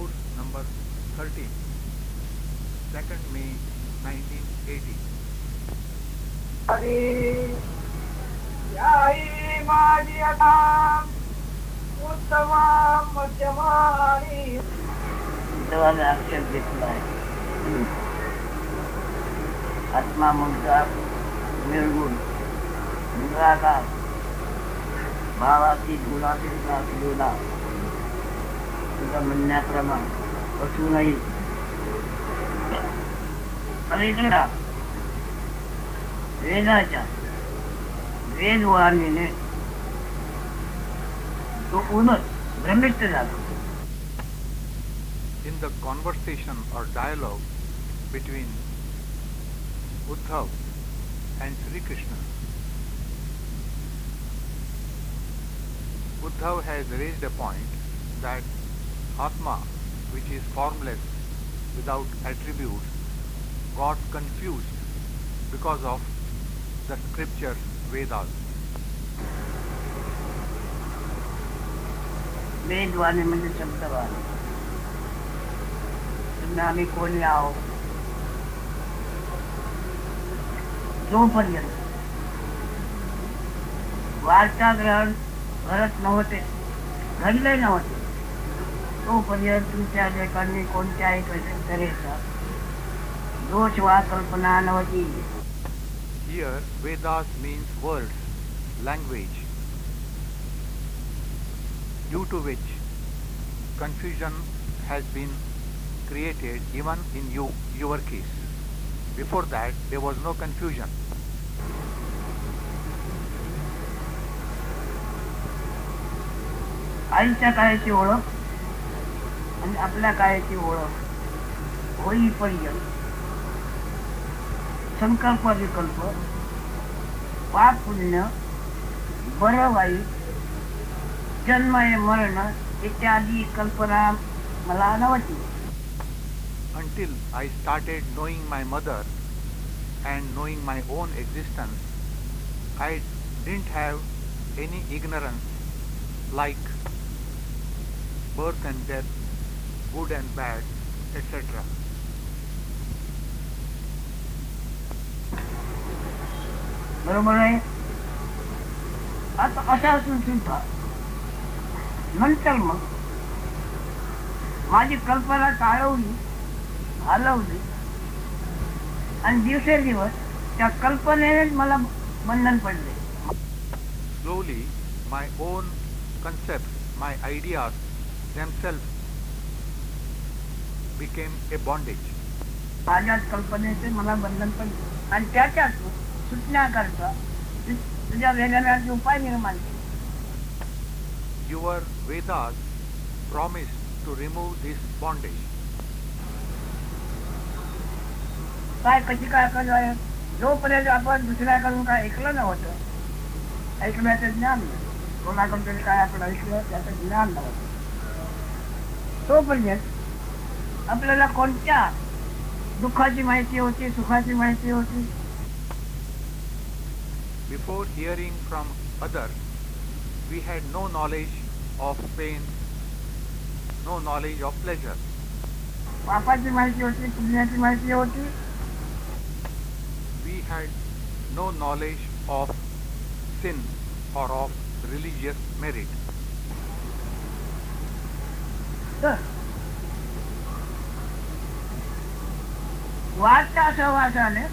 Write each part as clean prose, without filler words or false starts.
course number 13, 2nd May 1980. Hari याई माझी आता उत्तमा मध्यमानी देवाने अक्षर घेतला आहे. आत्मा मुद्दा निर्गुण निराकार भावाची गुणातीत असलेला तुझ्या म्हणण्याप्रमाणे असूनही पलीकडा वेदाच्या वेदवाणीने तो उन्नत भ्रमिष्ट झाला. In the conversation or dialogue between Uddhav and Sri Krishna, Uddhav has raised a point that Atma, which is formless, without attributes, got confused because of the scriptures Vedas. वेदवाणी म्हणजे शब्दवाणी. तुम्ही आम्ही कोणी आहोत जोपर्यंत वार्ताग्रहण घडत नव्हते घडले नव्हते तोपर्यंत तुमच्या लेखांनी कोणत्याही तऱ्हेचा दोष वा कल्पना नव्हती. Here Vedas means words, language, due to which confusion has been created even in your case. Before that there was no confusion. आईच्या काळाची ओळख आणि आपल्या काळाची ओळख होईपर्यंत संकल्प विकल्प पाप पुण्य बरं वाईट जन्म मरण इत्यादी कल्पना मला नव्हती. Until I started knowing my mother and knowing my own existence, I didn't have any ignorance like birth and death, good and bad, etc. बरोबर आहे. आता असं असून सुद्धा नंतर मग माझी कल्पना टाळवली हलवली आणि दिवसेंदिवस त्या कल्पनेनेच मला बंधन पडले. Slowly, my own concepts, my ideas themselves became a bondage. माझ्याच कल्पनेचे मला बंधन पडले आणि त्याच्यात सुटण्याकरता तुझ्या वेदनाचे उपाय निर्माण केले. Your Vedas promised to remove this bondage. काय कशी काय करायचं जोपर्यंत आपण दुसऱ्याकडून काय ऐकलं नव्हतं ऐकण्याचं ज्ञान नाही कोणाकडून तरी काय आपण ऐकलं त्याचं ज्ञान नव्हतं तोपर्यंत आपल्याला कोणत्या दुःखाची माहिती होती सुखाची माहिती होती. Before hearing from others, we had no knowledge of pain, no knowledge of pleasure. पापाची माहिती होती पुण्याची माहिती होती. We had no knowledge of sin or of religious merit. तर वाचा सहवासाने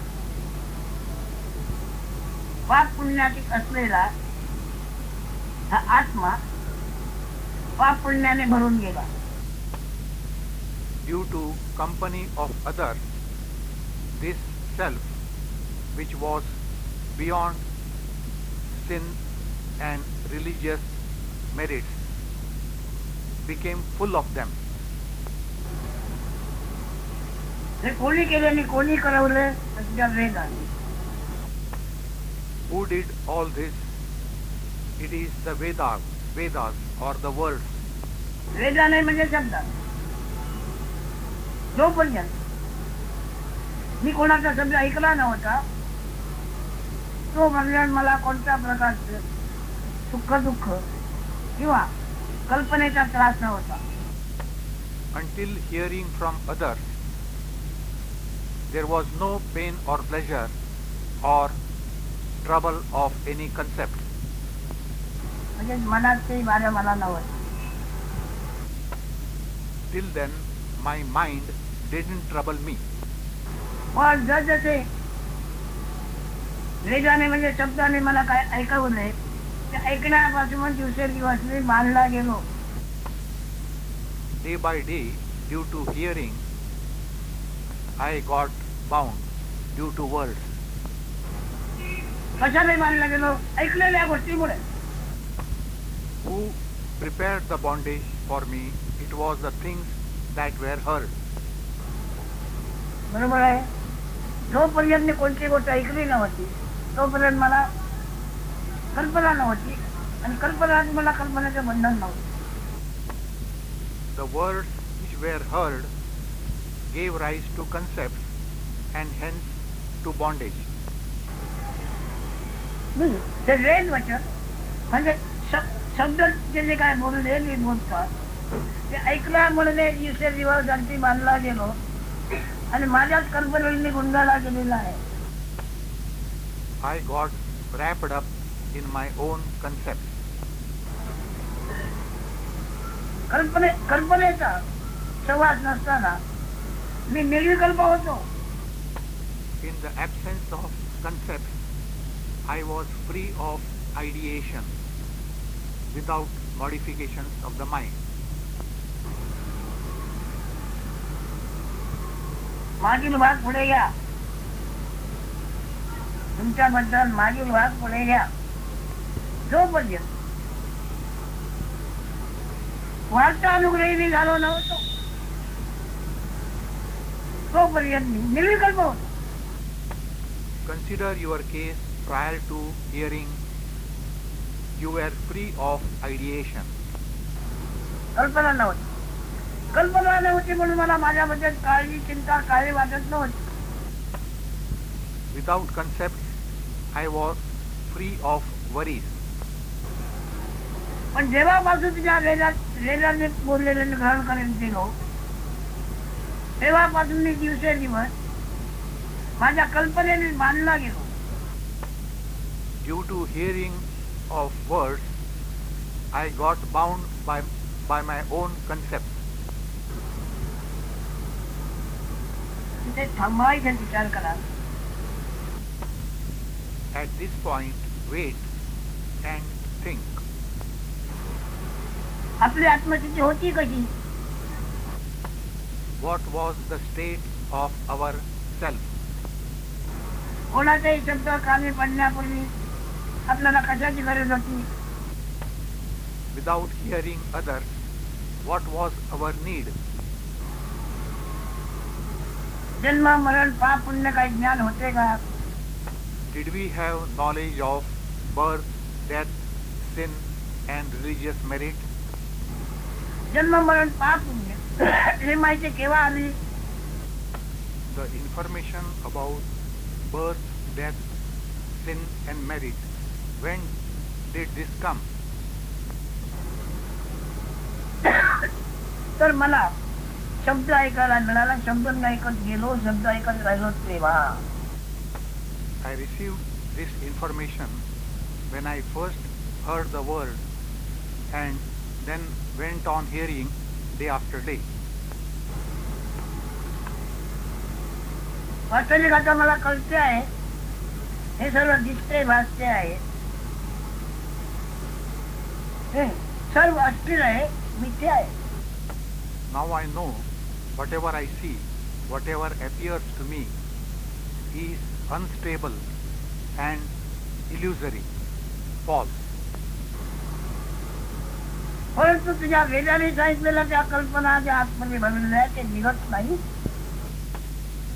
पाप पुण्यातीत असलेला हा आत्मा पाप पुण्याने भरून गेला. Due to company of others, this self, which was beyond sin and religious merits, became full of them. हे कोणी केल्याने कोणी करवले त्या वेदाने. Who did all this? It is the Vedas or the words. वेदाने म्हणजे शब्द. जोपर्यंत मी कोणाचा शब्द ऐकला नव्हता तो पर्यंत मला कोणत्या प्रकारचे सुख दुःख किंवा कल्पनेचा त्रास नव्हता. until hearing from others, there was no pain or pleasure or trouble of any concept. म्हणजे मनात ते माझ्या मला नव्हतं. Till then, my mind didn't trouble me. पण जसे वेगाने म्हणजे शब्दाने मला काय ऐकवलंय ते ऐकण्यापासून दिवसेंदिवस मी मानला गेलो. Day by day, due to hearing, I got bound due to words. कशाने मानला गेलो? ऐकलेल्या गोष्टीमुळे. Who prepared the bondage for me? It was the things that were heard. बरोबर आहे. जोपर्यंत मी कोणती गोष्ट ऐकली नव्हती तोपर्यंत मला कल्पना नव्हती आणि कल्पनात मला कल्पनेचं बंधन नव्हतं. The words which were heard gave rise to concepts and hence to bondage. ते रेल वचन म्हणजे शब्द जे काय बोलले मी बोलतात ते ऐकल्यामुळे दिवसेंदिवस अगदी मानला गेलो आणि माझ्याच कल्पनेने गुंडाळला गेलेला आहे. I got wrapped up in my own concepts. कल्पनेचा सहवास नसताना मी निर्विकल्प होतो. In the absence of concepts, I was free of ideation without modifications of the mind. मागील भाग पुढे घ्या. तुमच्याबद्दल मागील भाग पुढे घ्या. जोपर्यंत वार्ता अनुग्रही मी झालो नव्हतो तोपर्यंत मी निर्विकल्प होतो. Consider your case prior to hearing. You were free of ideation. कल्पना नव्हती. कल्पना नव्हती म्हणून मला माझ्याबद्दल काळजी चिंता काही वाटत नव्हती. Without concepts, I was free of worries. पण जेव्हापासून तुझ्या वेदाने बोललेले ग्रहण करून गेलो तेव्हापासून मी दिवसेंदिवस माझ्या कल्पनेने मानला गेलो. Due to hearing of words, I got bound by my own concepts. तिथे थांबायचा विचार करा. At this point, wait and think. आपली आत्मस्थिती होती कशी? What was the state of our self? कोणाचाही शब्द कामी पडण्यापूर्वी आपल्याला कशाची गरज होती? Without hearing others, what was our need? जन्म मरण पाप पुण्य काही ज्ञान होते का? Did we have knowledge of birth, death, sin and religious merit? जन्म मरण पाप पुण्य हे माहिती केव्हा आली? The information about birth, death, sin and merit, when did this come? तर मला शब्द ऐकायला मिळाला. शब्द मी ऐकत गेलो. शब्द ऐकत राहिलो तेव्हा. I received this information when I first heard the word and then went on hearing day after day. वास्तविक आता मला कळते आहे हे सर्व दिसते भासते आहे हे सर्व अस्थिर आहे मिथ्या आहे. Now I know whatever I see, whatever appears to me is unstable and illusory, false. परंतु तुझ्या वेदाने सांगितलेल्या त्या कल्पना ज्या आतमध्ये भरलेल्या ते निघत नाही.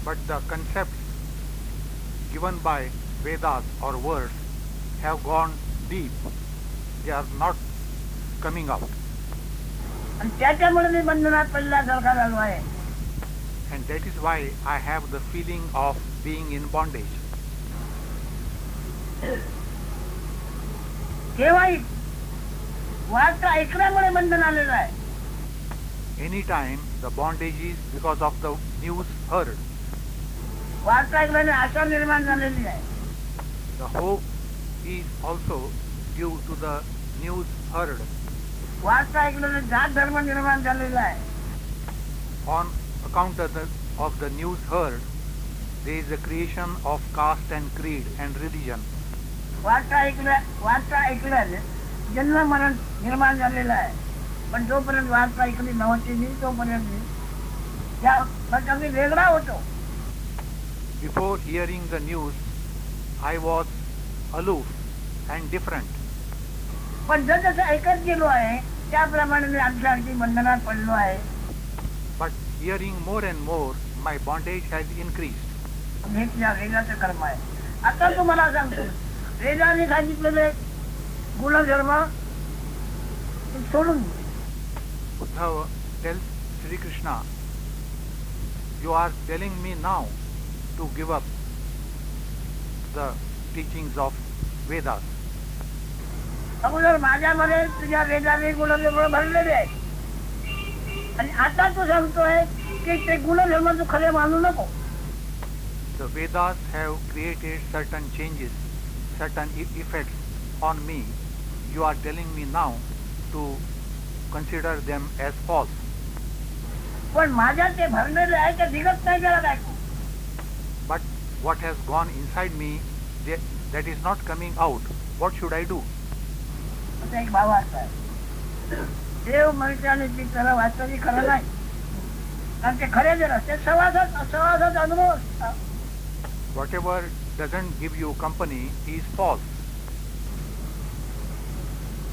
But the concepts given by Vedas or words have gone deep. They are not coming out. आणि त्याच्यामुळे मी बंधनात पडल्यासारखा झालो आहे. And that is why I have the feeling of being in bondage. केव्हाही वार्ता ऐकण्यामुळे बंधन आलेलं आहे. Many times the bondage is because of the news heard. वार्ता ऐकल्याने आशा निर्माण झालेली आहे. The hope is also due to the news heard. वार्ता ऐकल्याने जात धर्म निर्माण झालेला आहे. On account of the news heard, there is a creation of caste and creed and religion. वार्ता ऐकल्याने जन्म मरण निर्माण झालेला आहे. पण जोपर्यंत वार्ता ऐकली नव्हती मी तोपर्यंत त्या प्रकारे वेगळा होतो. Before hearing the news, I was aloof and different. पण जसं ऐकत गेलो आहे त्याप्रमाणे मी आमच्या बंधनात पडलो आहे. But hearing more and more, my bondage has increased. हे त्या वेदाचं कर्म आहे. आता तुम्हाला सांगतो, वेदाने सांगितलेले गुणधर्म सोडून Uddhava tells Sri Krishna, you are telling me now to give up the teachings of Vedas. अगोदर माझ्यामध्ये तुझ्या वेदाने गुणधर्म भरलेले आहेत आणि आता तू सांगतोय की ते गुणधर्म तू खरे मानू नको. The Vedas have created certain changes, certain effects on me. You are telling me now to consider them as false. पण माझ्या ते भरलेले आहे ते दिगत नाही गेला काय. But what has gone inside me, that is not coming out. What should I do? असा एक भावार्थ आहे. देव मनुष्याने ती खरं वास्तविक खरं नाही, कारण ते खरे जर असते सहवासाचा अनुभव असता. Whatever doesn't give you company is false.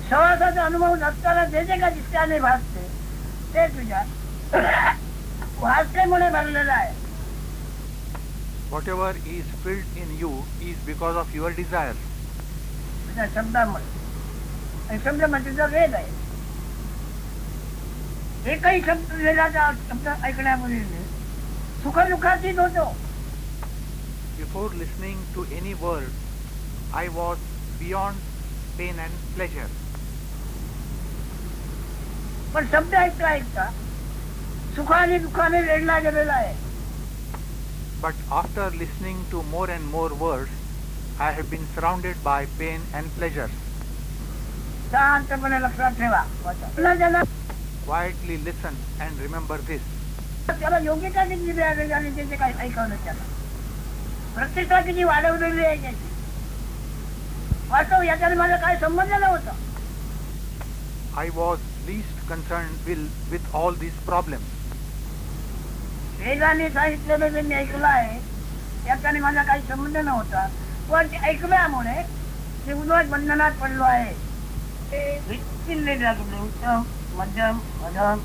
सहवासाचा अनुभव नसताना जे जे काही दिसत्याने भासते ते तुझ्या वासनेमुळे भरलेलं आहे. Whatever is filled in you is because of your desires. तुझ्या शब्दामुळे. आणि शब्द म्हणजे तुझा वेद आहे. एकही शब्द वेदाचा शब्द ऐकण्यापूर्वी सुखदुःखातीत होतो. Before listening to any word, I was beyond pain and pleasure. पण शब्द ऐकता ऐकता सुखाने दुःखाने वेढला गेलेला आहे. But after listening to more and more words, I have been surrounded by pain and pleasures. शांतपणे लक्षात ठेवा. ज्याला Quietly listen and remember this. त्याला योग्यता किती मिळालेली आणि त्याचे काही ऐकवलं त्याला प्रतिष्ठा किती वाढवलेली आहे त्याची. वास्तव याच्याने माझा काही संबंध नव्हता. I was least concerned with all these problems. वेदाने सांगितलेलं जे मी ऐकलं आहे याच्याने माझा काही संबंध नव्हता. पण ते ऐकल्यामुळे ते उन्हात बंधनात पडलो आहे. उत्तम मध्यम मध्यम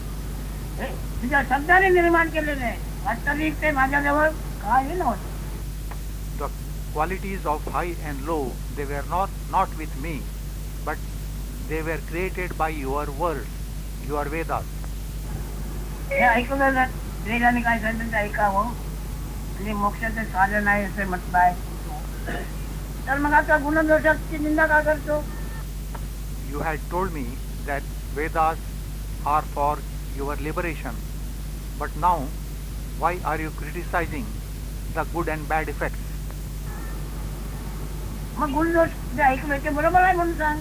हे तुझ्या शब्दाने निर्माण केलेले आहे. वास्तविक ते माझ्याजवळ काही नव्हतं. The qualities of high and low, they were not with me, but they were created by your words, your Vedas. हे ऐकलं वेदाने काय सांगितलं ते ऐकावं आणि मोक्षाचे साधन आहे असे म्हटलं आहे. तर मग आता गुणदोषाची निंदा का करतो? You had told me that Vedas are for your liberation, but now why are you criticizing the good and bad effects? मग गुणदोष जे ऐकलं ते बरोबर आहे म्हणून सांग.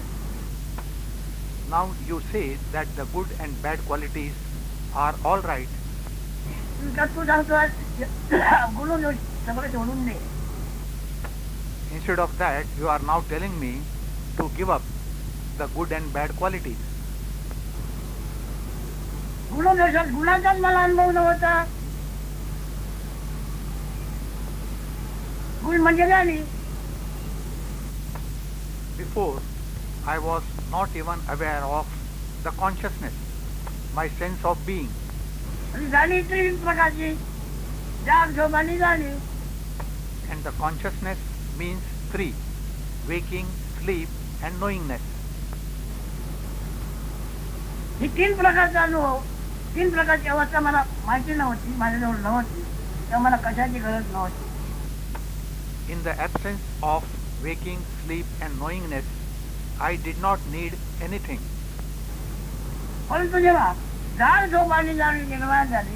Now you say that the good and bad qualities are all right. तू सांगतो गुणदोष सगळं सोडून दे. Instead of that, you are now telling me to give up the good and bad qualities. गुणदोषात गुणाचाच मला अनुभव नव्हता. गुण म्हणजे ज्ञानी. Before, I was not even aware of the consciousness, my sense of being. आणि जाणी तीन प्रकारची जाग झोप आणि जाणी. And the consciousness means three: waking, sleep, and knowingness. ही तीन प्रकारचा अनुभव, तीन प्रकारची अवस्था मला माहिती नव्हती, माझ्याजवळ नव्हती, तेव्हा मला कशाची गरज नव्हती. In the absence of waking, sleep, and knowingness, I did not need anything. परंतु जेव्हा जाण झोपाने जाणून निर्माण झाली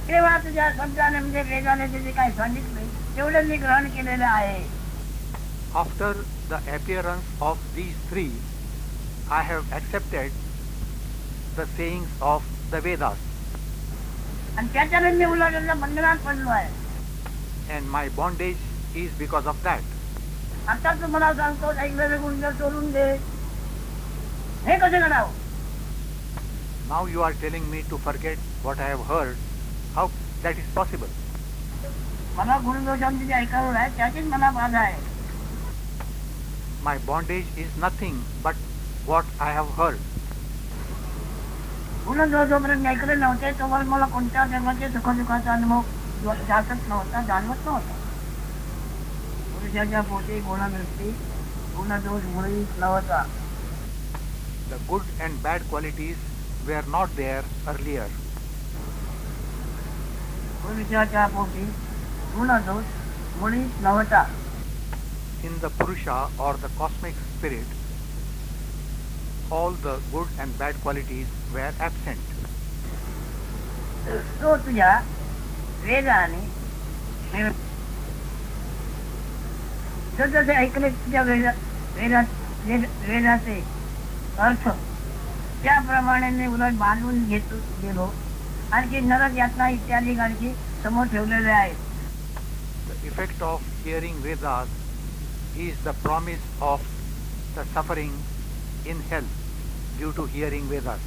तेव्हा तुझ्या शब्दाने म्हणजे वेदाने जे काही सांगितले तेवढं मी ग्रहण केलेलं आहे. After the appearance of these three, I have accepted the sayings of the Vedas, आणि त्याच्याने मी उलटच्या बंधनात पडलो आहे. and my bondage is because of that. आता तू मला सांगतो ऐकलेले गुण सोडून दे, हे कसं करावं? Now you are telling me to forget what I have heard. How that is possible? मला गुणदोषांची जे ऐकावं आहे त्याचीच मला बाधा आहे. My bondage is nothing but what I have heard. गुणदोष जोपर्यंत ऐकले नव्हते तोपर्यंत मला कोणत्या जन्माचे सुखदुःखाचा अनुभव जातच नव्हता, जाणवत नव्हता. पुरुषाच्या पोटी गुणवृत्ती गुणदोष मुळीच नव्हता. The good and bad qualities were not there earlier. पुरुषाच्या पोटी गुणदोष मुळीच नव्हता. In the Purusha or the cosmic spirit, all the good and bad qualities were absent. तो तुझ्या वेदाने जसे ऐकले तुझ्या वेदाचे अर्थ त्याप्रमाणे मी उलट बांधून गेलो. आणखी नरक यातना इत्यादी आणखी समोर ठेवलेले आहेत. The effect of hearing Vedas is the promise of the suffering in hell due to hearing Vedas.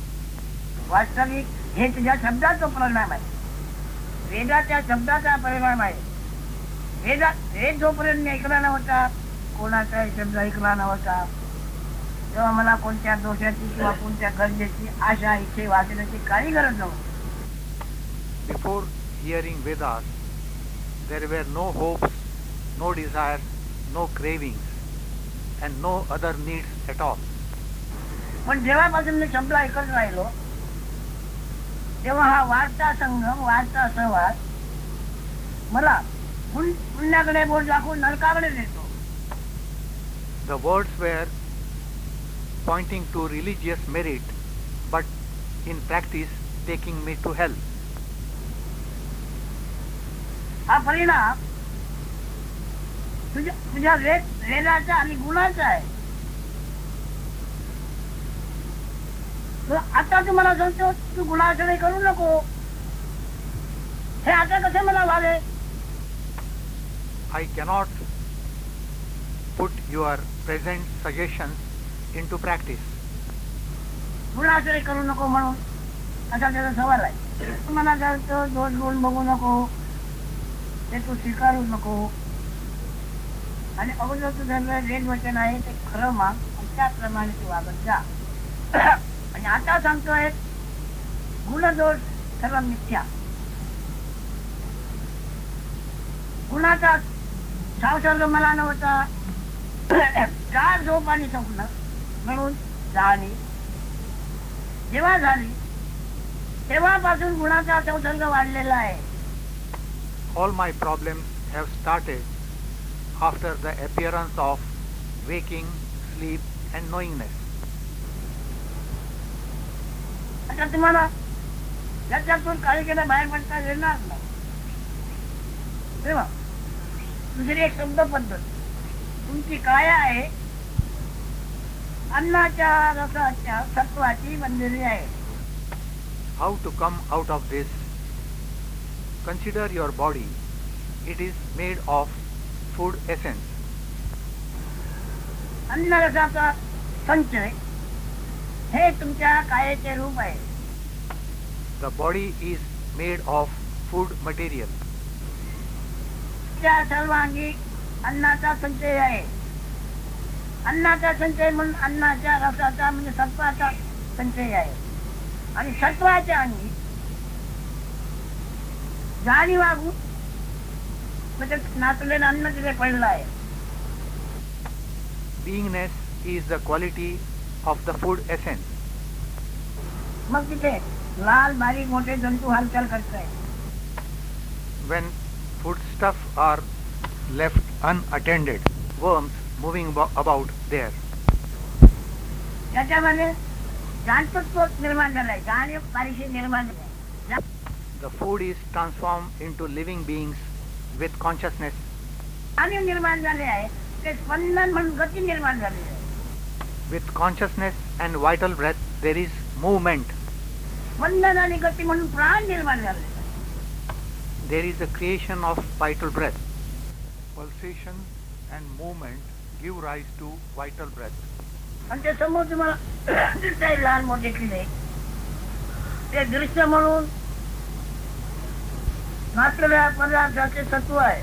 वास्तविक हे तुझ्या शब्दाचा परिणाम आहे, वेदाच्या शब्दाचा परिणाम आहे. वेद जोपर्यंत ऐकला नव्हता, कोणाचा शब्द ऐकला नव्हता, तेव्हा मला कोणत्या दोषाची किंवा कोणत्या गरजेची आशा इथे वाचण्याची काही गरज नव्हती. Before hearing Vedas, there were no hopes, no desires, no cravings, and no other needs at all. पण जेव्हापासून मी शब्द ऐकत राहिलो तेव्हा हा वाढता संगम वाढता सहवास मला पुण्याकडे बोट दाखवून नरकाकडे नेतो. The words were pointing to religious merit, but in practice taking me to hell. हा परिणाम तुझ्या वेदाचा आणि गुणाचा आहे. आता तू मला सांगतो तू गुणाचरण करू नको, हे आता कसे मला झाले? I cannot put your present suggestions into practice. गुणाचरण करू नको म्हणून असा त्याचा सवाल आहे. तू मला सांगतो दोष गुण बघू नको, ते तू स्वीकारू नको, आणि अगोदर तुझं वेद वचन आहे ते खरं मान आणि त्याप्रमाणे तू वागत जा. आणि आता सांगतोय गुणदोष सर्व मिथ्या. गुणाचा संसर्ग मला नव्हता, गाढ झोप आणि स्वप्न म्हणून जाणी जेव्हा झाली तेव्हापासून गुणाचा संसर्ग वाढलेला आहे. All my problems have started after the appearance of waking, sleep and knowingness. आता तुम्हाला त्याच्यातून काही केलं बाहेर पडता येणार नाही. तेव्हा दुसरी एक शब्द पद्धत तुमची काय आहे, अन्नाच्या रसाच्या सत्वाची बनलेली आहे. How to come out of this? Consider your body. It is made of food essence. अन्न रसाचा संचय हे तुमच्या कायाचे रूप आहे. The body is made of food material. त्या सर्वांगी अन्नाचा संचय आहे. अन्नाचा संचय म्हणून अन्नाच्या रसाचा म्हणजे सत्वाचा संचय आहे. आणि सत्वाच्या अंगी जाणी वागू म्हणजे नाचलेलं अन्न तिथे पडलं आहे. Beingness is the quality of the food essence. मग तिथे लाल बारीक मोठे जंतू हालचाल करताय. When foodstuff are left unattended, worms moving about there. त्याच्यामध्ये जाणतत्व निर्माण झालंय, जाणीव पारिशी निर्माण झाली. The food is transformed into living beings with consciousness. जाणीव निर्माण झाली आहे, ते स्पंदन म्हणून गती निर्माण झाली आहे. With consciousness and vital breath, there is movement. स्पंदन आणि गती म्हणून प्राण निर्माण झाले. There is a creation of vital breath. Pulsation and movement give rise to vital breath. आणि ते समोर तुम्हाला दिसतंय लहान मोठे किल्ले, ते दृश्य म्हणून नाचलेल्या पदार्थाचे सत्व आहे.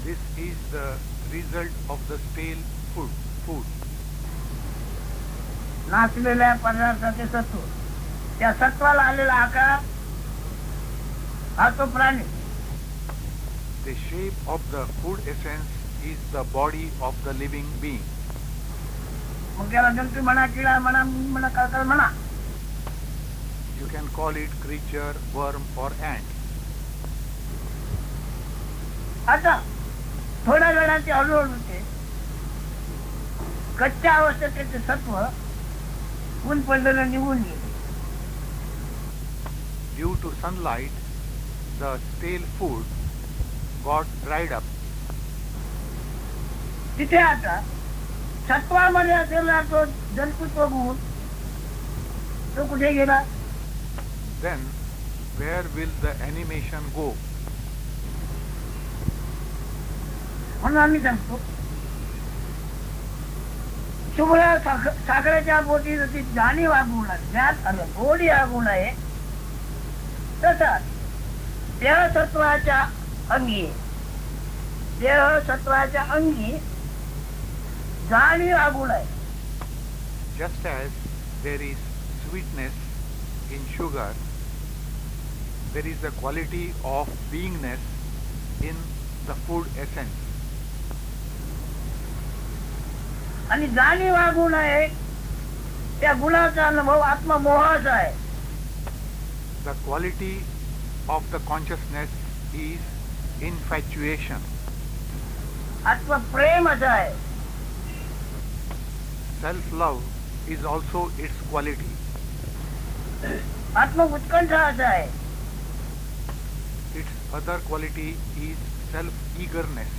This is the result of the stale food. नाचलेल्या पदार्थाचे सत्व, त्या सत्वाला आलेला आकार हा तो प्राणी. The shape of the food essence is the body of the living being. मग त्याला जंतू म्हणा, किडा म्हणा, म्हणा, काळकाळ म्हणा. You can call it creature, worm or ant. आता थोड्या वेळाचे हळूहळू ते कच्च्या अवस्थेत त्याचे सत्व ऊन पडलेलं निघून गेले. Due to sunlight, the stale food got dried up. तिथे आता सत्वामध्ये असलेला तो जंतुत्व गुण तो कुठे गेला? Then where will the animation go? म्हणून आम्ही सांगतो, शुभ्र साखरेच्या पोटी जशी जाणीव हा गुण आहे, ज्ञात आलं गोडी हा गुण आहे, तसाच देहसत्वाच्या अंगी जाणीव हा गुण आहे. Just as there is sweetness in sugar, there is a quality of beingness in the food essence. आणि जाणीव हा गुण आहे, त्या गुणाचा अनुभव आत्ममोहाचा आहे. The quality of the consciousness is infatuation. आत्मप्रेम असा आहे. Self-love is also its quality. आत्मउत्कंठा असा आहे. Its other quality is self-eagerness.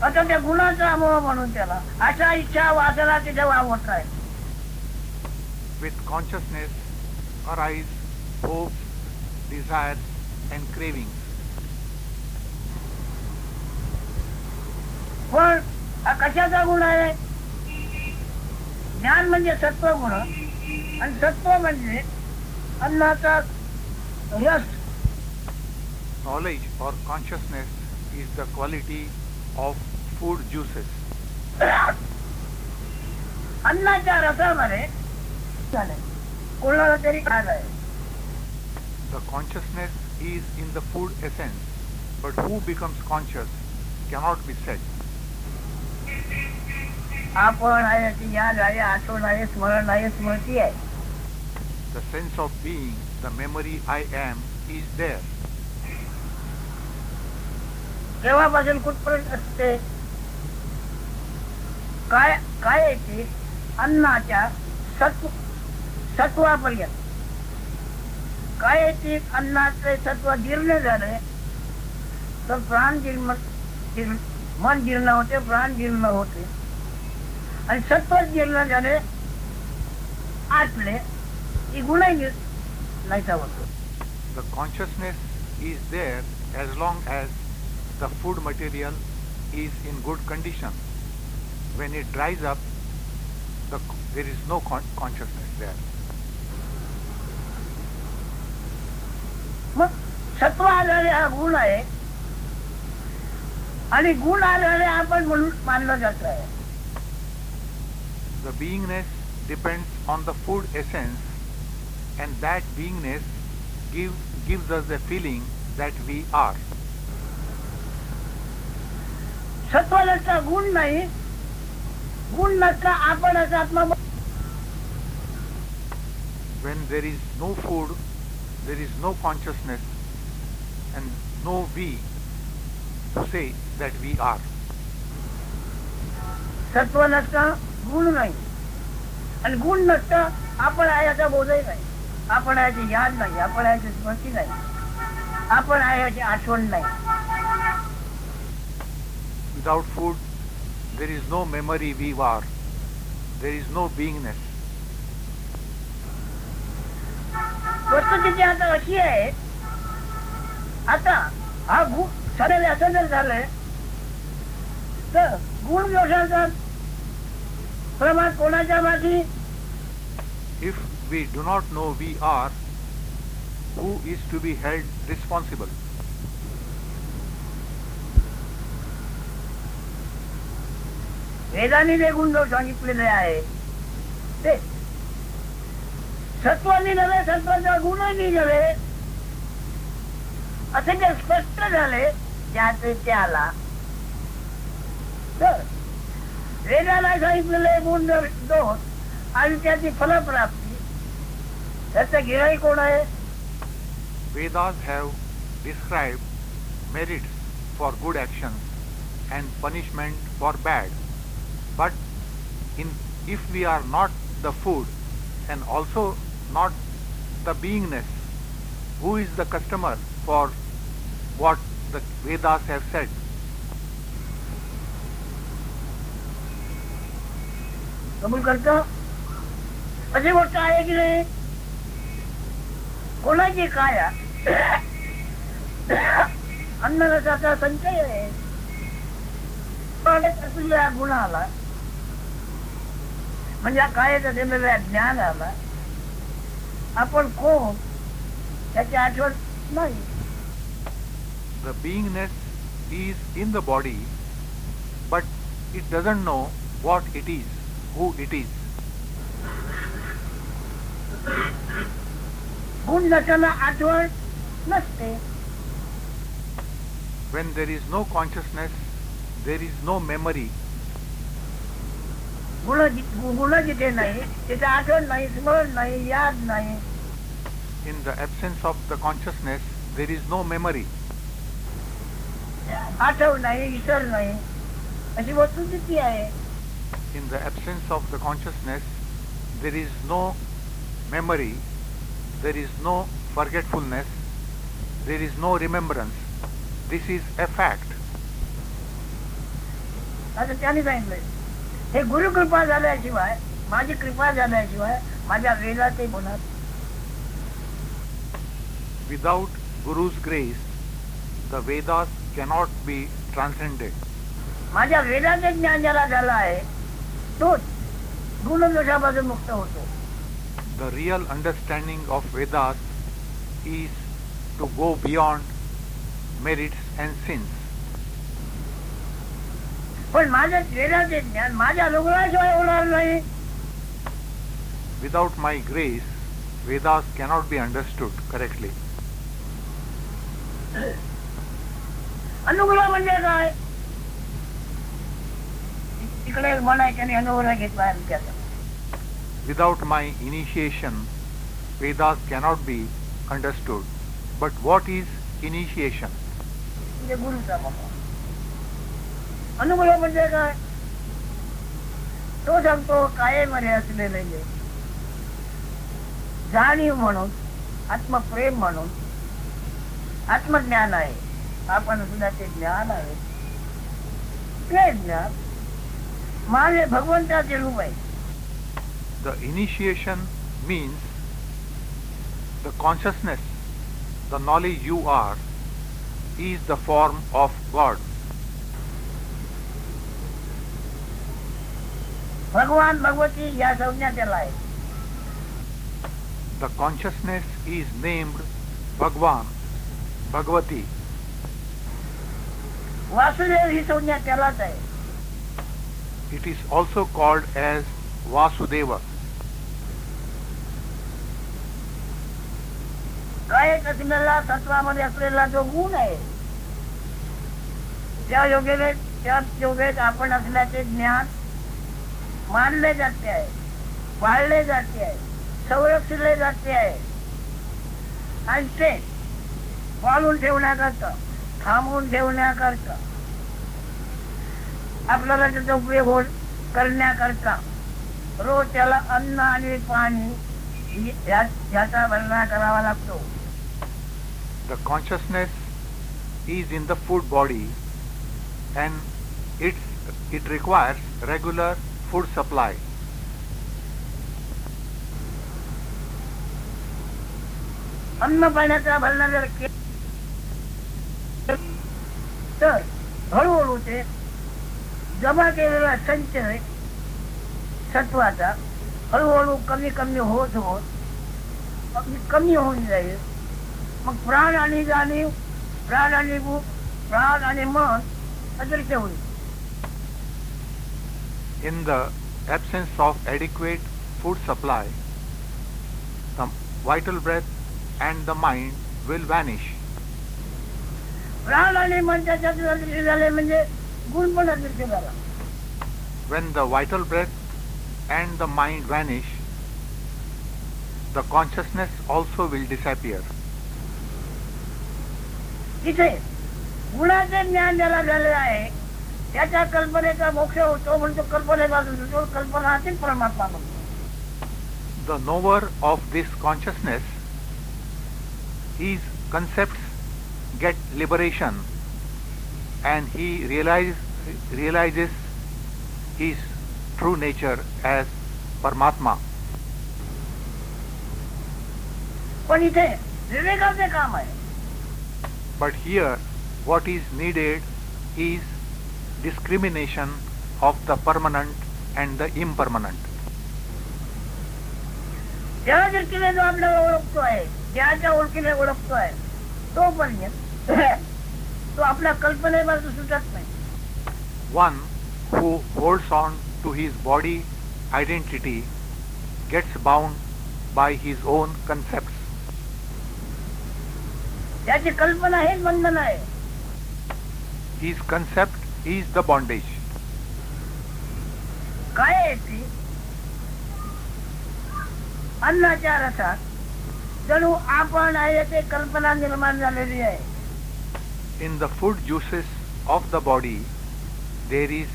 आता त्या गुणाचा अनुभव म्हणून त्याला अशा इच्छा वासना तिथे वावरत आहे. With consciousness arise hopes, desires and cravings. पण हा कशाचा गुण आहे? ज्ञान म्हणजे सत्व गुण, आणि सत्व म्हणजे अन्नाचा रस. Knowledge or consciousness is the quality of food juices. अन्नाच्या रसामध्ये कोणाला तरी खायला आहे. The consciousness is in the food essence, but who becomes conscious cannot be said. आपण आहे, ती याद आहे, आठवण आहे, स्मरण आहे, स्मृती आहे. The sense of being, the memory I am, is there. केव्हापासून कुठपर्यंत असते? काय येते? अन्नाच्या सत्वापर्यंत. काय येते? अन्नाचे सत्व जीर्ण झाले तर मन जीर्ण होते, प्राण जीर्ण होते, आणि सत्व जीर्ण झाले आटले की गुणही नाहीसा होतो. The consciousness is there as long as the food material is in good condition. When it dries up, there is no consciousness there. मग सत्व आधारे हा गुण आहे, आणि गुण आधारे आपण म्हणून मानलं जात आहे. The beingness depends on the food essence, and that beingness gives us the feeling that we are. सत्व नसता गुण नाही, गुण नसता आपण असा आत्मा. When there is no food, there is no consciousness and no we to say that we are. सत्व नसता गुण नाही, आणि गुण नसतं आपण आहे याचा बोधही नाही, आपण आहे याची याद नाही, आपण आहे याची स्मृती नाही, आपण आहे याची आठवण नाही. Without food, there is no memory we are. There is no beingness. वस्तुस्थिती आता अशी आहे, आता हा गुण सगळे असं जर झालंय तर गुण दोषाचा प्रमाण कोणाच्या मागे? If we do not know we are, who is to be held responsible? वेदाने जे गुण दोष सांगितलेले आहे ते सत्वानी नव्हे, सत्वाचा गुणही नव्हे असे जे स्पष्ट झाले त्याचे त्याला. तर वेदाला सांगितलेले गुण दोष आणि त्याची फलप्राप्ती त्याचं गिराई कोण आहे? Vedas have described merits for good actions and punishment for bad. But if we are not the food and also not the beingness, who is the customer for what the Vedas have said? कबूल करतो? अशी गोष्ट आहे की नाही? कोणाची काया अन्नरसाचा संचय आहे, असलेल्या गुणाला म्हणजे कायाचा दिलेल्या ज्ञान आला, आपण कोण त्याची आठवण नाही. The beingness is in the body, but it doesn't know what it is, who it is. गुण नसताना आठवण नसते. When there is no consciousness, there is no memory. गुण जिथे नाही तिथे आठवण नाही, स्मरण नाही, याद नाही. In the absence of the consciousness, there is no memory. आठव नाही, विसर नाही, अशी वस्तुस्थिती आहे. In the absence of the consciousness, there is no memory, there is no forgetfulness, there is no remembrance. This is a fact. आता त्याने सांगितलंय हे गुरुकृपा झाल्याशिवाय, माझी कृपा झाल्याशिवाय माझ्या वेदाचे होणार. Without Guru's grace, the Vedas cannot be transcended. माझ्या वेदाचे ज्ञान ज्याला झालं आहे तोच गुणदोषापासून मुक्त होतो. The real understanding of Vedas is to go beyond merits and sins. पण माझ्या वेदाचे ज्ञान माझ्या अनुग्रहाशिवाय होणार नाही. Without my grace, Vedas cannot be understood correctly. अनुग्रह म्हणजे काय? तिकडे म्हणायच्याने अनुग्रह घेतला आमच्याचा. Without my initiation, Vedas cannot be understood. But what is initiation? म्हणजे गुरुचा बाबा. अनुग्रह म्हणजे काय? तो सांगतो कायेमध्ये असलेले जाणीव म्हणून, आत्मप्रेम म्हणून आत्मज्ञान आहे, आपण सुद्धा ते ज्ञान आहे. ते ज्ञान माझे भगवंताचे रूप आहे. The initiation means the consciousness, the knowledge you are, is the form of God. भगवान भगवती या संज्ञा त्याला आहे. The consciousness is named Bhagwan, Bhagavati. Vasudev ही संज्ञा त्यालाच आहे. It is also called as Vasudeva. कायेत असलेला तत्वामध्ये असलेला जो गुण आहे त्या योगेत आपण असल्याचे ज्ञान मानले जाते आहे, पाळले जाते आहे, संरक्षिले जाते आहे. आणि ते पाळून ठेवण्याकरता, थांबवून ठेवण्याकरता, आपल्याला त्याचा उपयोग करण्याकरता रोज त्याला अन्न आणि पाणी ह्याचा भरणा करावा लागतो. The consciousness is in the food body and it requires regular food supply. अन्न पाण्याचा भरणा जर तर हळूहळू ते जमा केलेला संचय सत्वाचा हळूहळू कमी कमी होत होत कमी होऊन जाईल. मग प्राण आणि जाणीव, प्राण आणि भूक, प्राण आणि मन अदृश्य होईल. In the absence of adequate food supply, the vital breath and the mind will vanish. प्राण आणि मन त्याच्यात अदृश्य झाले म्हणजे गुण पण अदृश्य झाला. When the vital breath and the mind vanish, the consciousness also will disappear. इथे गुणाचे ज्ञान ज्याला झाले आहे त्याच्या कल्पनेचा मोक्ष होतो म्हणतो. कल्पनेपासून होतो, कल्पनातीत परमात्मा बनतो. The knower of this consciousness, his concepts get liberation and he realizes his true nature as Paramatma. पण इथे विवेकाचे काम आहे. But here what is needed is discrimination of the permanent and the impermanent. ज्या दृष्टीने जो आपल्याला ओळखतो आहे, ज्याच्या ओळखीने ओळखतो आहे तोपर्यंत तो आपल्या कल्पनेपासून सुटत नाही. One who holds on to his body identity gets bound by his own concepts. त्याची कल्पना हेच बंधन आहे. His concept is the bondage. काय आहे ती? अन्नाच्या रसात जणू आपण आहे ते कल्पना निर्माण झालेली आहे. In the food juices of the body, there is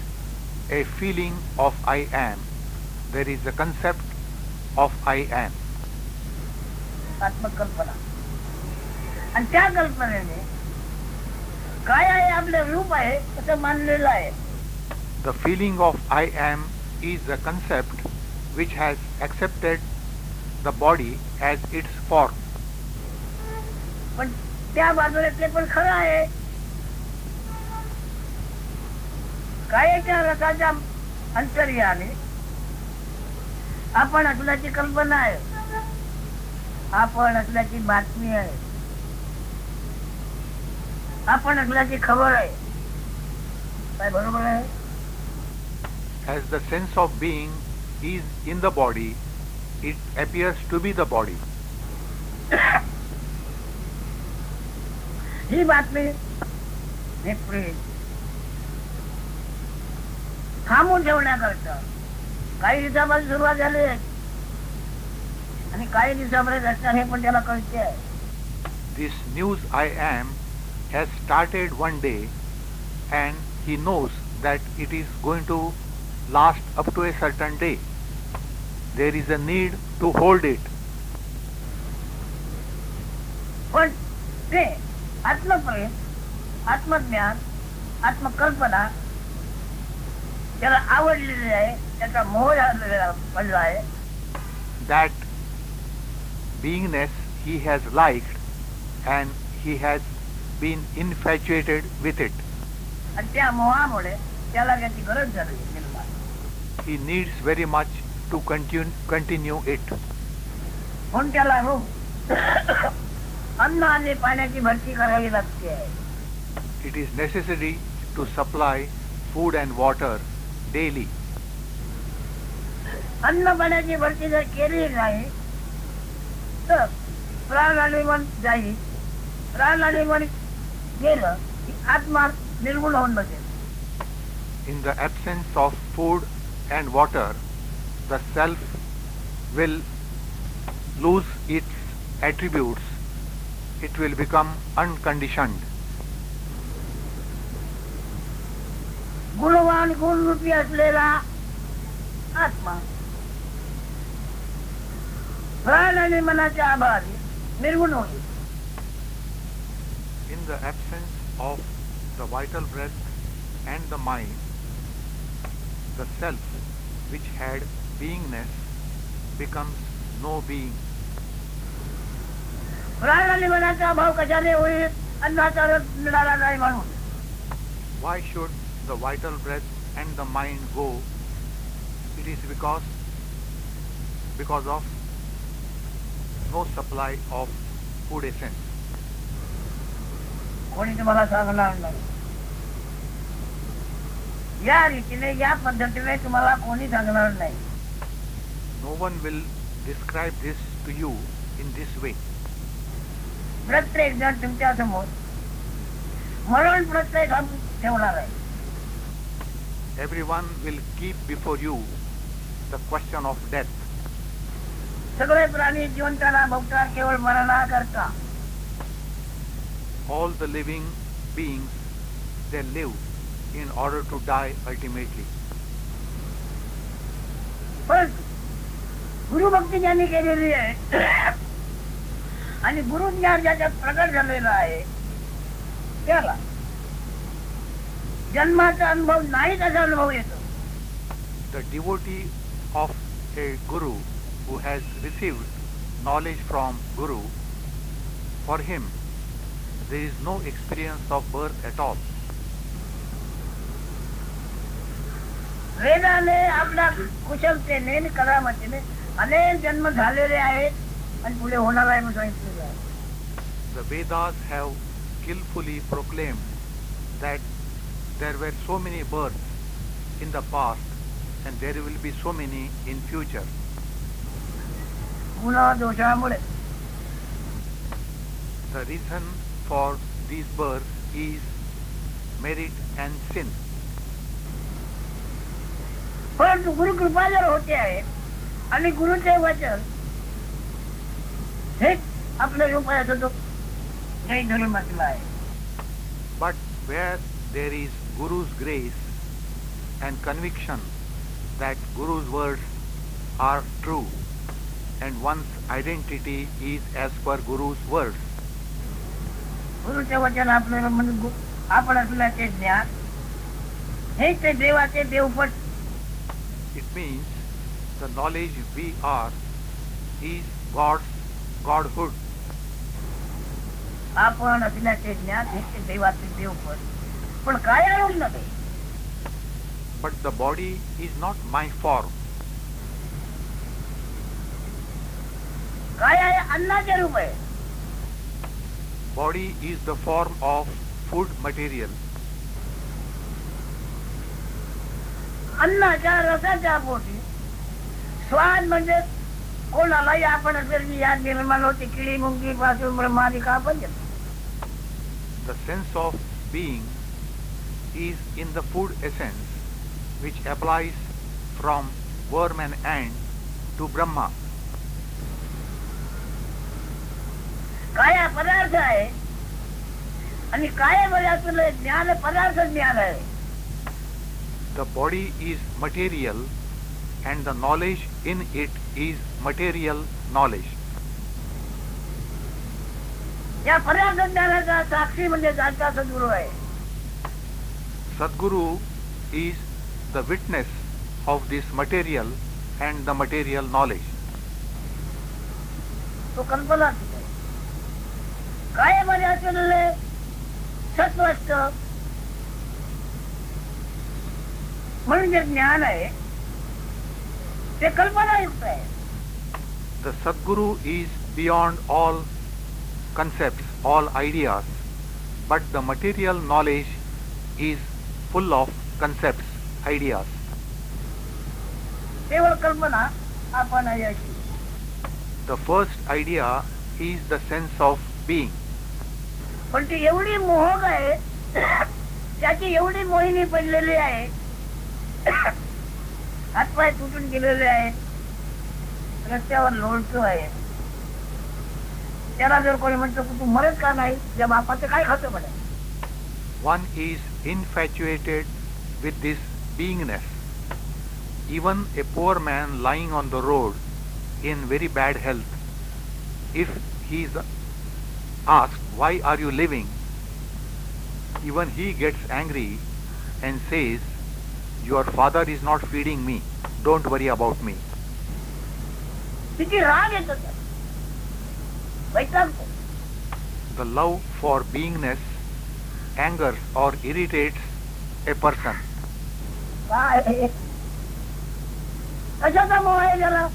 a feeling of I am. There is a concept of I am. आत्मकल्पना. आणि त्या कल्पनेने काय आहे आपलं रूप आहे असं मानलेलं आहे. The feeling of I am is a concept which has accepted the body as its form. पण त्या बाजूला ते पण खरं आहे. काय त्या रसाच्या अंतर्याने आपण असल्याची कल्पना आहे, आपण असल्याची बातमी आहे, आपण असल्याची खबर आहे. काय बरोबर आहे? As the sense of being is in the body, it appears to be the body. ही बातमी हे प्रेम थांबून ठेवण्याकरता काही दिवसापासून सुरुवात झाली आहे आणि काही दिवसापर्यंत असणार हे पण त्याला कळते आहे. This news I am has started one day and he knows that it is going to last up to a certain day. There is a need to hold it. पण ते आत्मप्रेम, आत्मज्ञान, आत्मकल्पना त्याला आवडलेली आहे, त्याचा मोह पडला आहे. That beingness he has liked and he has been infatuated with it. आणि त्या मोहामुळे त्याला त्याची गरज झाली निर्माण. He needs very much to continue it. म्हणून त्याला रोज अन्न आणि पाण्याची भरती करावी लागते. It is necessary to supply food and water daily. अन्न पाण्याची भरती जर केली नाही तर प्राण आणि मन जाईल. प्राण आणि मन गेलं की आत्मा निर्गुण होऊन बसेल. In the absence of food and water, the self will lose its attributes. It will become unconditioned. गुणवान गुणरूपी असलेला आत्मा प्राण आणि मनाच्या आभारी निर्गुण होईल. In the absence of the vital breath and the mind, the self which had beingness becomes no being. प्राण आणि मनाचा अभाव कशाने होईल? अन्नाचा रस मिळाला नाही म्हणून. Why should the vital breath and the mind go? It is because of no supply of food essence. कोणी तुम्हाला सांगणार नाही. या रीतीने या पद्धतीने तुम्हाला कोणी सांगणार नाही. No one will describe this to you in this way. प्रत्येक जण तुमच्या समोर मरण प्रत्येक ठेवणार आहे. Everyone will keep before you the question of death. सगळे प्राणी जिवंताना भोगतात केवळ मरणाकरता. All the living beings, they live in order to die ultimately. परंतु गुरुभक्ती ज्यांनी केलेली आहे आणि गुरुज्ञान ज्याच्यात प्रकट झालेलं आहे त्याला जन्माचा अनुभव नाही त्याचा अनुभव येतो. The devotee of a guru who has received knowledge from Guru, for him there is no experience of birth at all. वेदाने आपल्या कुशलतेने आणि करामतीने अनेक जन्म झालेले आहेत आणि पुढे होणार आहे म्हणून सांगितलेलं आहे. The Vedas have skillfully proclaimed that there were so many births in the past and there will be so many in future. गुण दोषामुळे The reason for these births is merit and sin. परंतु गुरु कृपा जर होते आहे आणि गुरुचे वचन हेच आपल्या उपायाचा जो जय धरून म्हटलं आहे. But where there is Guru's grace and conviction that Guru's words are true and one's identity is as per Guru's words, गुरुचे वचन आपल्याला म्हणजे आपण असल्याचे ज्ञान हे ते देवाचे देवपट. it means the knowledge we are is God's Godhood. आपण असल्याचे ज्ञान हे ते देवाचे देवपट. पण काय आरोप नव्हे. But the body is not my form. काय आहे? अन्नाचे रूप आहे. Body is the form of food material. अन्नाच्या रसाच्या पोटी स्वाद म्हणजे कोणालाही आपण याद निर्माण होते किडी मुंगी पासून ब्रह्मादिका पर्यंत. The sense of being is in the food essence which applies from worm and ant to Brahma. काय पदार्थ आहे आणि काय पदार्थाला ज्ञान पदार्थ ज्ञान आहे. The body is material and the knowledge in it is material knowledge. या पदार्थ ज्ञानाचा साक्षी म्हणजे जाणता सद्गुरू आहे. Sadguru is the witness of this material and the material knowledge. तो कल्पना आहे. काय मध्ये असलेले सत्व असतं म्हणून जे ज्ञान आहे ते कल्पनायुक्त आहे. The Sadguru is beyond all concepts, all ideas, but the material knowledge is full of concepts, ideas. केवळ कल्पना आपण याची. The first idea is the sense of being. पण ती एवढी मोहक आहे त्याची एवढी मोहिनी पडलेली आहे हातपाय तुटून गेलेले आहे रस्त्यावर लोळतो आहे. त्याला जर कोणी म्हणतो तू मरत का नाही त्या बापाचं काय खातो म्हणे. One is infatuated with this beingness. Even a poor man lying on the road in very bad health, if he is asked, why are you living? Even he gets angry and says, your father is not feeding me. Don't worry about me. किती राग येतो त्याला, वैतागतो. The love for beingness angers or irritates a person. काय आहे? कशाचा मोह आहे त्याला?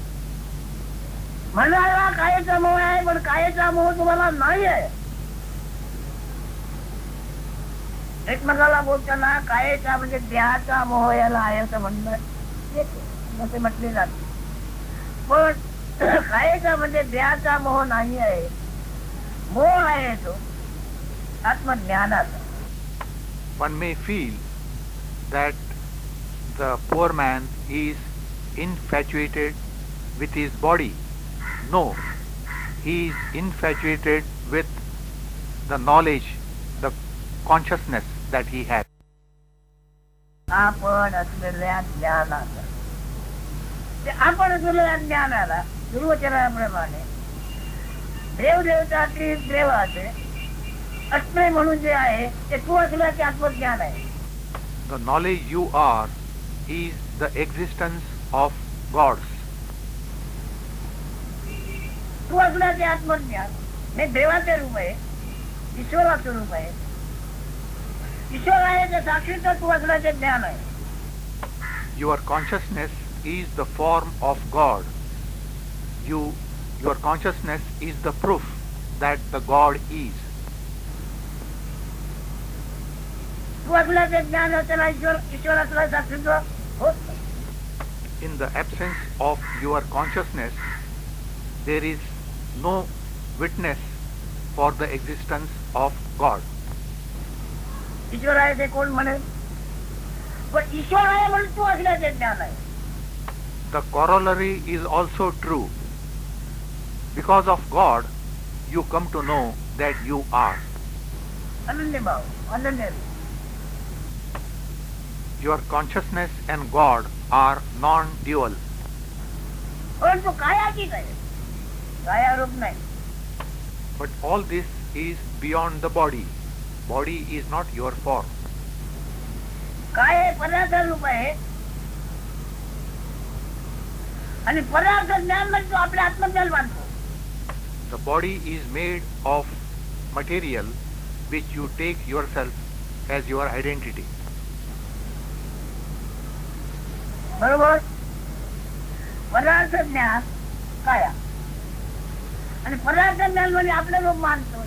म्हणाला कायेचा मोह आहे, पण कायेचा मोह तुम्हाला नाही आहे. एकमेकाला बोलताना कायेचा म्हणजे देहाचा मोह याला आहे असं म्हणणं असे म्हटले जाते. पण कायेचा म्हणजे देहाचा मोह नाही आहे, मोह आहे तो आत्मज्ञानाचा. One may feel that the poor man is infatuated with his body. No, he is infatuated with the knowledge, the consciousness that he has. आपण असलेल्या ज्ञानाचा, ते आपण असलेल्या ज्ञानाला गुरुवचनाप्रमाणे देवदेवताची देवाचे असणे म्हणून जे आहे ते तू असल्याचे आत्मज्ञान आहे. The knowledge you are is the existence of gods. तू असल्याचे आत्मज्ञान हे देवाचे रूप आहे, ईश्वराचे रूप आहे. ईश्वर आहे ते साक्षीच तू असल्याचे ज्ञान आहे. Your consciousness is the form of God. Your consciousness is the proof that the God is. तू असल्याचे ज्ञान असल्याला ईश्वर असला साक्षीत्व होत नाही. In the absence of your consciousness, there is no witness for the existence of God. ईश्वर आहे ते कोण म्हणेल, पण ईश्वर आहे म्हणून तू असल्याचे ज्ञान आहे. The corollary is also true. Because of God, you come to know that you are. अनन्य भाव, अनन्य. Your consciousness and God are non-dual. परंतु कायाची काय, कायारूप नाही. But all this is beyond the body. Body is not your form. काय हे पदार्थ रूप आहे आणि पदार्थ ज्ञान म्हणजे तो आपल्या आत्मज्ञान मानतो. The body is made of material which you take yourself as your identity. बरोबर. पदार्थ ज्ञान काया आणि पदार्थ ज्ञान म्हणजे आपलं रूप मानतो,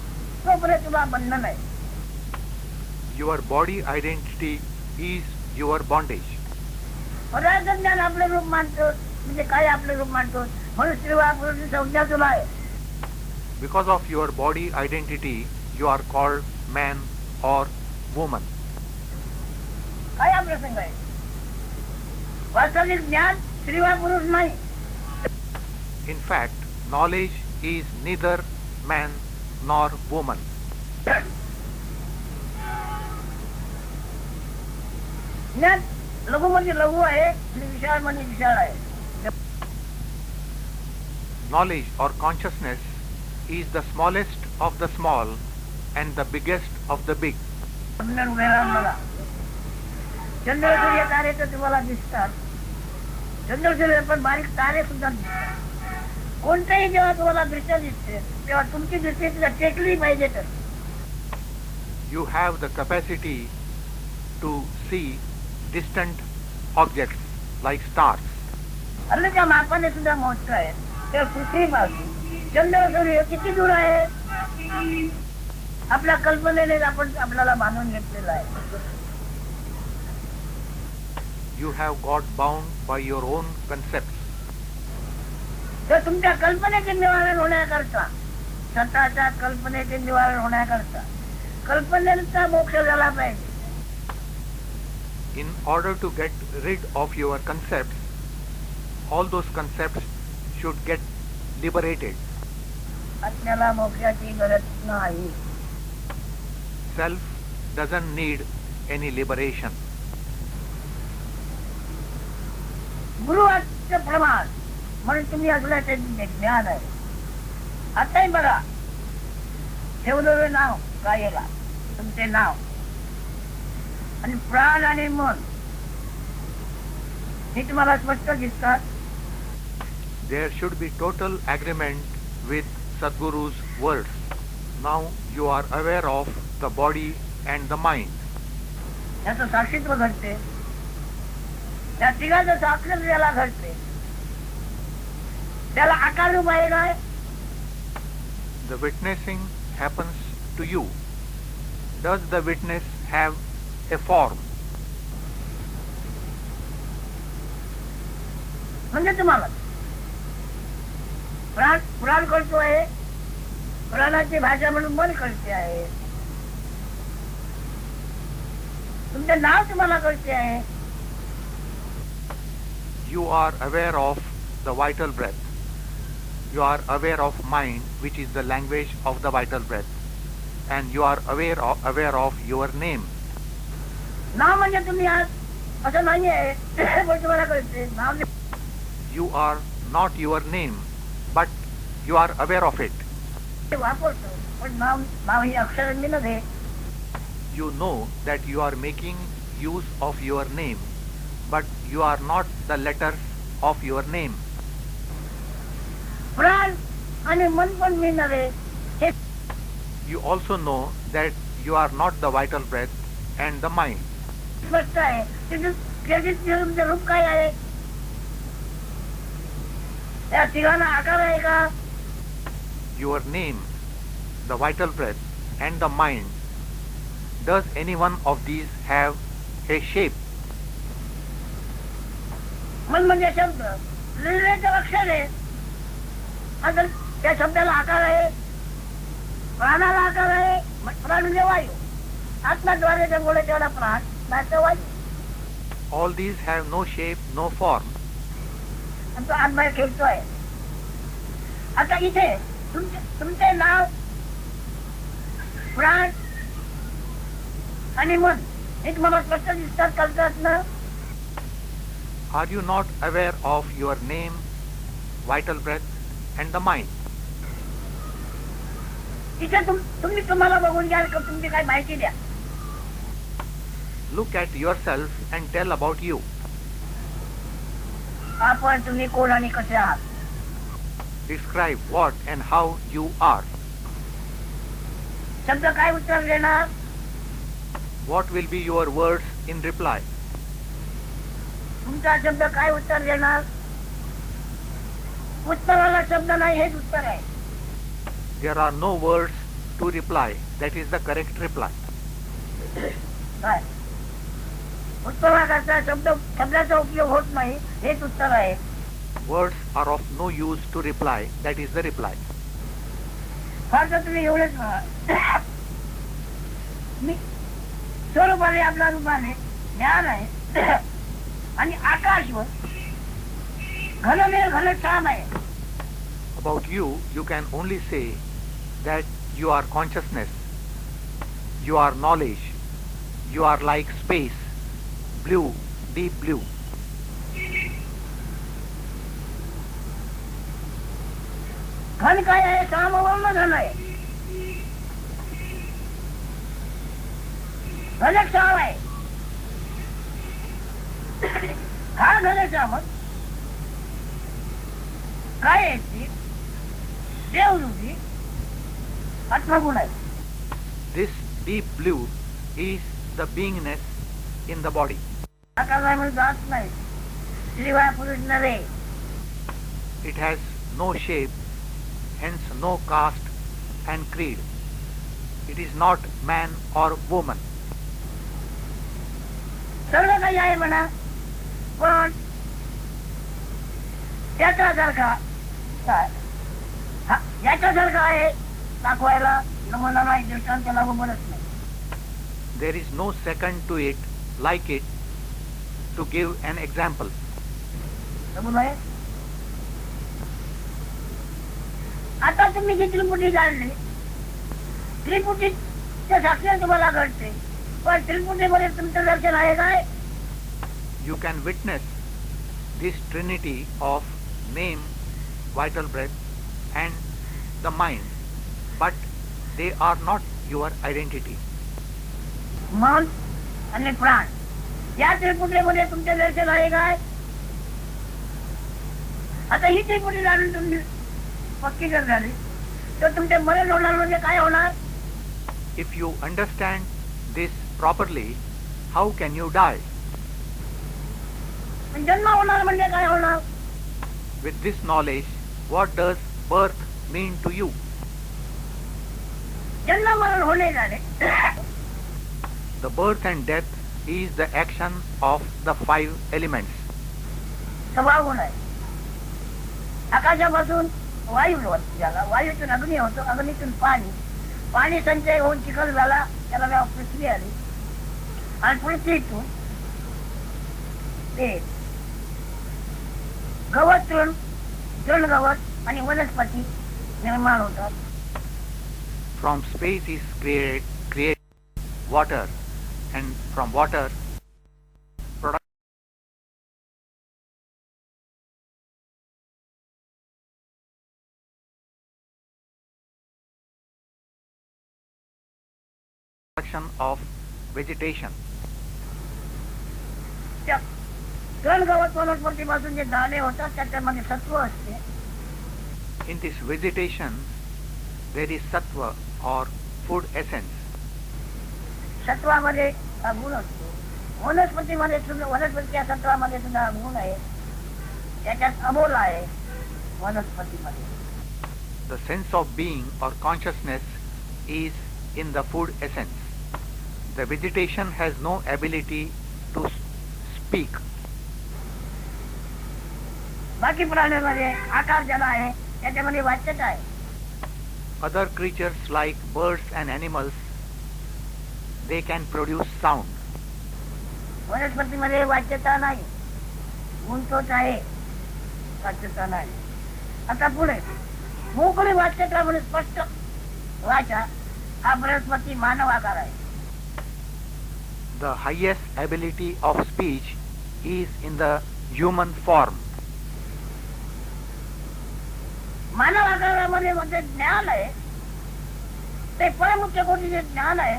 तोपर्यंत तुला बंधन आहे. Your body identity is your bondage. पदार्थ ज्ञान आपलं रूप मानतो म्हणजे काय आपलं रूप मानतो म्हणून स्त्रीवा पुरुष संज्ञा तुला आहे. Because of your body identity, you are called man or woman. काय हा प्रसंग आहे. वास्तविक ज्ञान स्त्रीवा पुरुष नाही. In fact, knowledge is neither man nor woman. ज्ञान लघु म्हणजे लघु आहे आणि विशाळ म्हणजे विशाळ आहे. Knowledge or consciousness is the smallest of the small and the biggest of the big. मला चंद्र सूर्य तारे तर तुम्हाला दिसतात, चंद्र सूर्य पण बारीक तारे सुद्धा दिसतात. कोणत्याही जेव्हा तुम्हाला दृश्य दिसते तेव्हा तुमची दृष्टी तिला टेकली पाहिजे. तर You have the capacity to see distant objects like stars. अन्नाच्या मापाने सुद्धा मोठं आहे. तर पृथ्वीपासून चंद्र सूर्य किती दूर आहे आपल्या कल्पनेने आपण आपल्याला मानून घेतलेला आहे. You have got bound by your own concepts. तर तुमच्या कल्पनेचे निवारण होण्याकरता, स्वतःच्या कल्पनेचे निवारण होण्याकरता कल्पनेचा मोक्ष झाला पाहिजे. In order to get rid of your concepts, all those concepts should get liberated. आत्म्याला मोक्षाची गरज नाही. Self doesn't need any liberation. गुरुवाचं प्रमाण म्हणून तुम्ही असल्याचे ज्ञान आहे. आताही बघा, ठेवलेलं नाव गायला, तुमचे नाव आणि प्राण आणि मन हे तुम्हाला स्पष्ट दिसतात. There should be total agreement with Sadguru's words. Now you are aware of the body and the mind. त्याचं साक्षीत्व घडते, त्या तिघाचं साक्षर ज्याला घडते त्याला आकार रूप आहे काय? The witnessing happens to you. Does the witness have a form? म्हणजे तुम्हाला प्राण पुराण करतो आहे, पुराणाची भाषा म्हणून मन करते आहे, तुमचे नाव तुम्हाला करते आहे. You are aware of the vital breath. You are aware of mind, which is the language of the vital breath. And you are aware of your name. नाव म्हणजे तुम्ही आज असं नाही आहे, पण तुम्हाला कळते नाव You are not your name, but you are aware of it. वापरतो, पण नाव नाव ही अक्षरांनी नव्हे. You know that you are making use of your name, but you are not the letters of your name. प्राण आणि मन पण मी नव्हे. हे You also know that you are not the vital breath and the mind. स्पष्ट आहे. तुमचं रूप काय आहे? त्या तिघांना आकार आहे का? Your name, the vital breath, and the mind. Does any one of these have a shape? मन म्हणजे शब्द, लिहिलेलं अक्षर आहे. आता त्या शब्दाला आकार आहे, प्राणाला आकार आहे. प्राण म्हणजे वायू, आत्माद्वारे जे बोले त्याला प्राण, नाहीतर वायू. All these have no shape, no form. आणि तो आत्मा खेळतोय. आता इथे तुमचे नाव, प्राण आणि मन हे तुम्हाला स्पष्ट दिसतात, करतात ना? Are you not aware of your name, vital breath, and the mind? इथे तुम्ही तुम्हाला बघून घ्या, तुमची काय माहिती द्या. Look at yourself and tell about you. आपण तुम्ही कोण आणि कसे आहात? Describe what and how you are. शब्द काय उत्तर देणार? What will be your words in reply? तुमचा शब्द काय उत्तर देणार? उत्तराला शब्द नाही, हेच उत्तर आहे. There are no words to reply. That is the correct reply. काय उत्तराकरता शब्दाचा उपयोग होत नाही, हेच उत्तर आहे. Words are of no use to reply. That is the reply. फार तर तुम्ही एवढेच म्हणा. मी स्वरूपाने आपल्या रूपाने ज्ञान आहे आणि आकाशवर घनमेघ घनश्याम आहे. About you, you can only say that you are consciousness, you are knowledge, you are like space, blue, deep blue. घन काय आहे? सामवर्ण घन आहे, घनश्याम आहे. हा घनश्याम काय आहे? ती देवरूपी आत्मगुण आहे. This deep blue is the beingness in the body. आकाशामध्ये जात नाही, स्त्रीवाय पुरुष नव्हे. It has no shape, hence no caste and creed. It is not man or woman. सर्व काही आहे म्हणा, पण त्याच्यासारखा याच्यासारखा आहे दाखवायला नमुना नाही, दृष्टांत लागू म्हणत नाही. There is no second to it like it to give an example. समजलंय? आता तुम्ही जी त्रिपुटी जाणली, त्रिपुटीच्या साक्षी तुम्हाला घडते, पण त्रिपुटीमध्ये तुमचं दर्शन आहे काय? You can witness this trinity of name, vital breath, and the mind, but they are not your identity. मन आणि प्राण या त्रिपुटीमध्ये तुमचे दर्शन आहे काय? आता ही त्रिपुटी जाणून तुम्ही पक्की जर झाली तर तुमचे मरण होणार म्हणजे काय होणार? If you understand this properly, how can you die? जन्म होणार म्हणजे काय होणार? With this knowledge, what does birth mean to you? जन्म मरण होणे झाले. The birth and death is the action of the five elements. स्वभाव गुण आहे. आकाशापासून वायू झाला, वायूतून अग्नी होतो, अग्नीतून पाणी, पाणी संचय होऊन चिखल झाला, त्याला नाव पृथ्वी आली, आणि पृथ्वीतून ते गवत तृणगवत आणि वनस्पती निर्माण होतात. From space is created water, and from water production of vegetation. तृणगवत वनस्पतीपासून जे दाणे होतात त्याच्यामध्ये सत्व असते. In this vegetation, there is sattva or food essence. सत्वामध्ये हा गुण असतो. वनस्पतीमध्ये सुद्धा, वनस्पतीच्या सत्वामध्ये सुद्धा हा गुण आहे. त्याच्यात अमोल आहे वनस्पतीमध्ये. The sense of being or consciousness is in the food essence. The vegetation has no ability to speak. बाकी प्राण्यांमध्ये आकार ज्याला आहे त्याच्यामध्ये वाच्यता आहे. Other creatures like birds and animals, they can produce sound. वनस्पतीमध्ये वाच्यता नाही, गुण तोच आहे, वाच्यता नाही. आता पुढे मोकळी वाच्यता म्हणजे स्पष्ट वाचा हा वनस्पती मानव आकार आहे. The highest ability of speech is in the human form. मानव आकारामध्ये मध्ये ज्ञान आहे, ते परमुच्च कोटीचे ज्ञान आहे.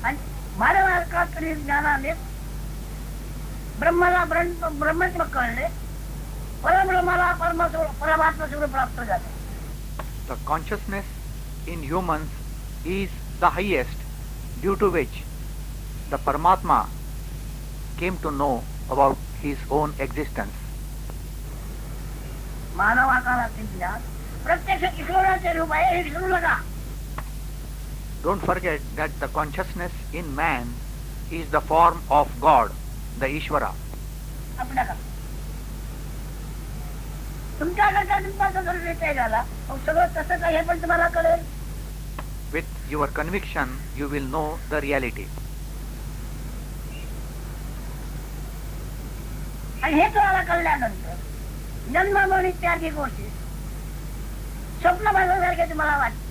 आणि मानव आकारातील ज्ञानाने ब्रह्माला ब्रह्मत्व कळले, परब्रह्माला परमात्मा स्वरूप प्राप्त झाले. The consciousness in humans is the highest, due to which the Paramatma came to know about his own existence. मानव आकारातील ज्ञान प्रत्यक्ष ईश्वराचे रूप आहे हे विसरू नका. Don't forget that the consciousness in man is the form of God, the Ishvara. आपल्याला तुमच्याकडचा तुमचा जर विषय झाला मग सगळं तसंच आहे हे पण तुम्हाला कळेल. With your conviction, you will know the reality. आणि हे तुम्हाला कळल्यानंतर जन्म इत्यादी गोष्टी स्वप्न बघण्यासारखे तुम्हाला वाटते.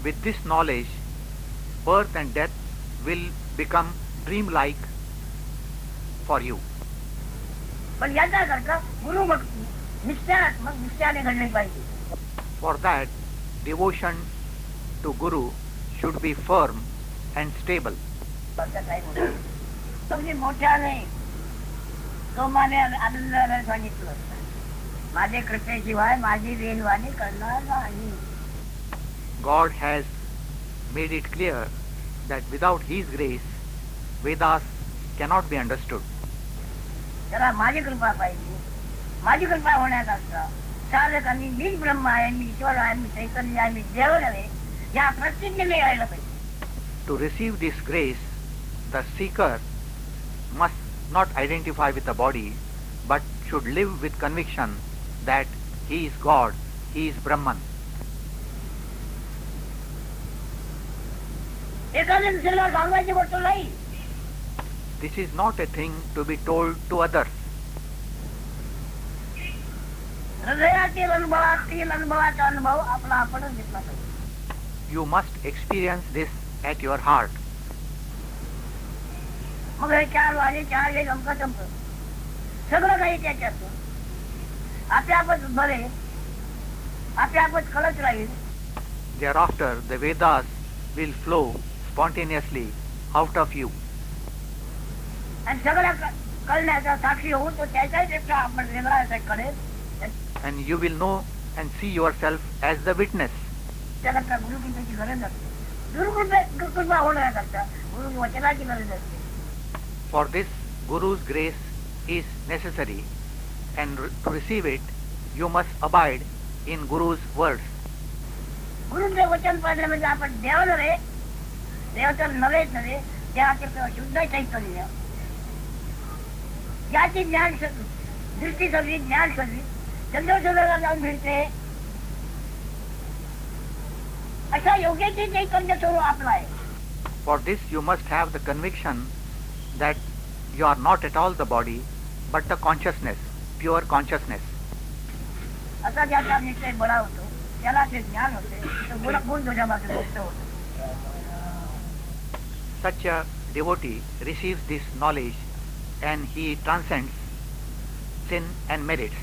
With this knowledge, birth and death will become dream-like for you. पण याचा करता गुरु भक्ती निश्चयात्मक निश्चयाने घडली पाहिजे. For that, devotion to Guru should be firm and stable. तुम्ही मोठ्याने सोमाने आनंदाने सांगितलं, माझे कृपेशिवाय माझी वेणवाणी करणार नाही. God has made it clear that without His grace, Vedas cannot be understood. त्याला माझी कृपा पाहिजे. माझी कृपा होण्याकरता साधकांनी मीच ब्रह्म आहे, मी ईश्वर आहे, मी चैतन्य आहे, मी देव आहे या प्रतिज्ञेने यायला पाहिजे. To receive this grace, the seeker must not identify with the body, but should live with conviction that he is God, he is Brahman. एखाद्या दुसऱ्याला सांगायची गोष्ट नाही. This is not a thing to be told to others. हृदयातील अनुभवाचा अनुभव आपला आपणच घेतला पाहिजे. You must experience this at your heart. मग हे चार वाजे चार हे गमका चमक सगळं काही त्याच्यातून आपे आपच भरे, आपे आपच कळत राहील. Thereafter, the Vedas will flow spontaneously out of you. आणि सगळ्या कळण्याचा साक्षी होऊन तो त्याच्याही पेक्षा आपण वेगळा असा कळेल. And you will know and see yourself as the witness. त्याकरता गुरुकृपेची गरज असते. गुरुकृपा होण्याकरता गुरु वचनाची गरज असते. For this, Guru's grace is necessary, and to receive it, you must abide in Guru's words. गुरुचे वचन पाहिजे म्हणजे आपण देव नव्हे, देवाचं नव्हेच नव्हे, देवाचे शुद्ध चैतन्य ज्याची ज्ञान दृष्टी सगळी ज्ञान सगळी चंद्रशोधाला जाऊन मिळते अशा योग्याची चैतन्य स्वरूप आपला आहे. For this, you must have the conviction that you are not at all the body, but the consciousness, pure consciousness. असा ज्याचा निश्चय बळा होतो त्याला ते ज्ञान होते, गुण दोषापासून मुक्त होतो. Such a devotee receives this knowledge and he transcends sin and merits.